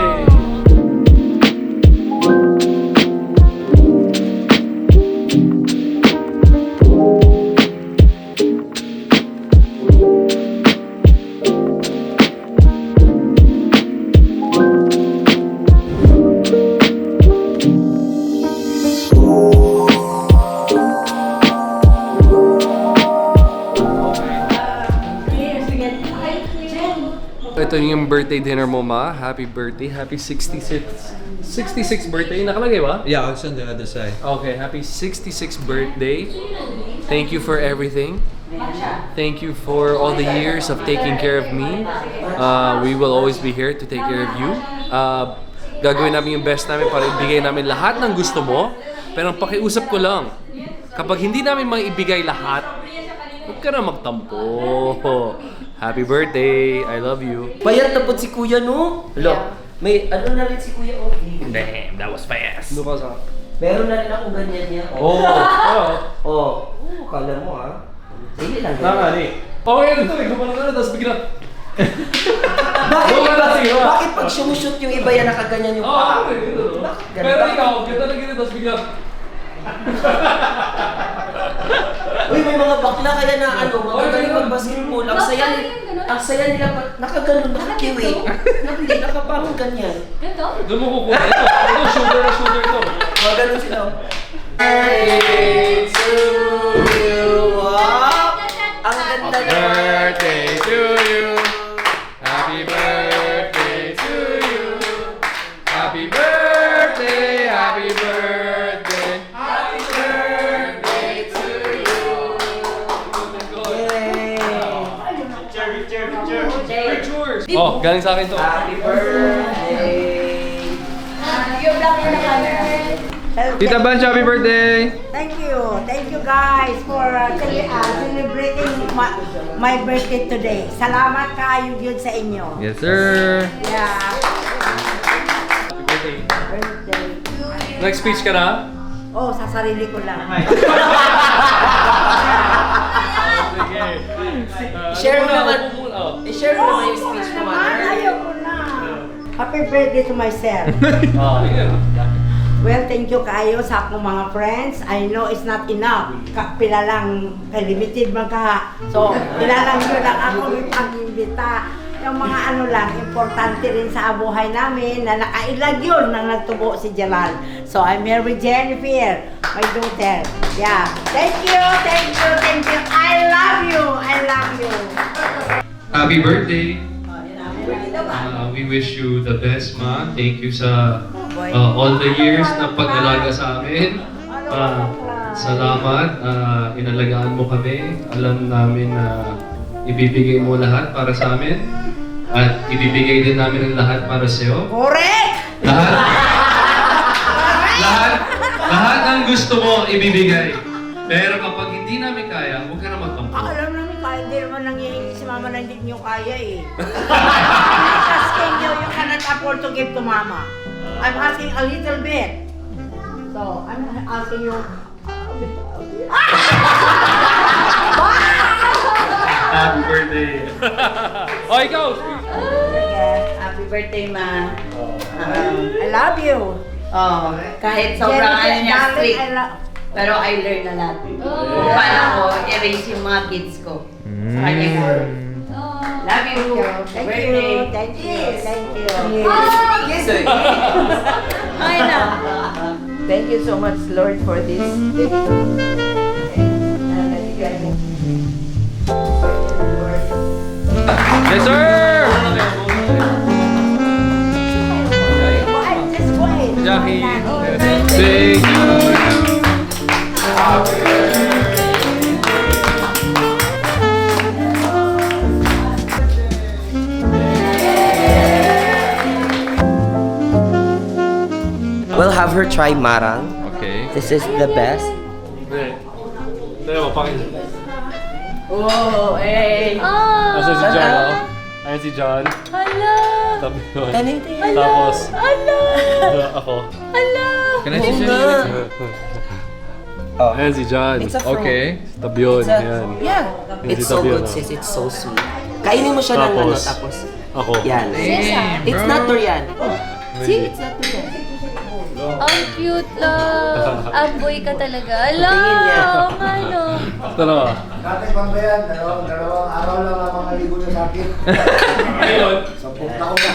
Ito yung birthday dinner mo, ma. Happy birthday. Happy 66 birthday. Nakalagay ba?
Yeah, it's on the other side.
Okay, happy 66th birthday. Thank you for everything. Thank you for all the years of taking care of me. We will always be here to take care of you. Gagawin namin yung best namin para ibigay namin lahat ng gusto mo. Pero ang pakiusap ko lang, kapag hindi namin maibigay lahat, huwag ka na magtampo. Happy birthday. I love you.
Bayat na po si Kuya, no? Hello. May ano na rin si Kuya Ovi.
Damn, that was fast. Lukas ha?
Meron na rin ako ganyan niya.
Oh.
Kala mo ha. Sige lang.
Nakakali. Okay, ito eh. Gumano na, tapos bigla.
Bakit pag sumushoot yung iba yan nakaganyan yung paa? Bakit ganun?
Pero ikaw, ganda na ganda, tapos bigla.
Uy, may mga bakla kaya na magagaling mag-basketball. Ang saya nila nakaganon, nakakiwi. Hindi, nakaparang ganyan.
Doon mo kukuha. Ito, shooter na shooter ito.
Maganon sila. Birthday to you. Wow! Ang ganda na.
Birthday to you. Happy birthday to you. Happy birthday, happy birthday.
Happy birthday to you. Yay!
Oh, galing sa akin to.
Happy birthday.
Tita Banch, happy birthday!
Thank you guys for celebrating my birthday today. Salamat kayo yun sa inyo.
Yes, sir!
Yeah.
Happy birthday.
Birthday to you.
Next speech ka na?
Oh, sa sarili ko lang.
Share mo naman. I-share mo naman yung speech mo.
Ayoko na. Happy birthday to myself. Well, thank you kayo sa akong mga friends. I know it's not enough. Pila lang, limited man ka. So, pila lang yun lang ako ipag-imbita. Yung mga ano lang, importante rin sa buhay namin na nakailag yun nang nagtubo si Jalal. So, I'm here with Jennifer, my daughter. Yeah. Thank you, thank you, thank you. I love you, I love you.
Happy birthday! We wish you the best, Ma. Thank you sa all the years na pag-alaga sa amin. Salamat. Inalagaan mo kami. Alam namin na ibibigay mo lahat para sa amin. At ibibigay din namin ang lahat para sa'yo.
Correct!
Lahat ng gusto mo ibibigay. Pero kapag hindi namin kaya, huwag ka na magtampo.
Alam namin kaya, hindi naman nangihingi si mama na hindi niyo kaya eh. I'm asking you, you cannot afford to give to mama. I'm asking a little bit. So, I'm asking you,
Happy birthday! Oh, ikaw!
Happy birthday, Ma.
I love you.
Oh, kahit sobrang ano niya strict. Pero I learn a lot. Kung paano ko erase yung mga kids ko. Sa kanya. Love you.
Thank
Birthday.
you. Thank you. Thank you.
Yes. Ay na. Thank you so much, Lord, for this.
Yes, sir! Jackie, thank you!
We'll have her try marang.
Okay.
This is the best.
Oh, eh.
Nasaan si John? Ayan si John.
Hala!
Tabi yun.
Hala!
Tapos,
Hala!
ako.
Hala!
Can I see John?
Ayan si John.
It's a fruit.
Okay.
Tabi yun.
It's a-
Ayan.
Yeah.
Ayan
It's
si
so
Tabi yun,
good,
ah.
sis. It's so sweet. Kainin mo siya ng ano,
Tapos,
tapos
Ako.
yan.
Hey,
It's
bro.
not durian.
See, it's not durian. Ang cute lang. Amboy ka talaga. Ala! Ano?
Dalawa.
Dati bang ba yan? Dalawang araw lang ang mga ligo niya sa akin.
Ngayon.
10 taon na.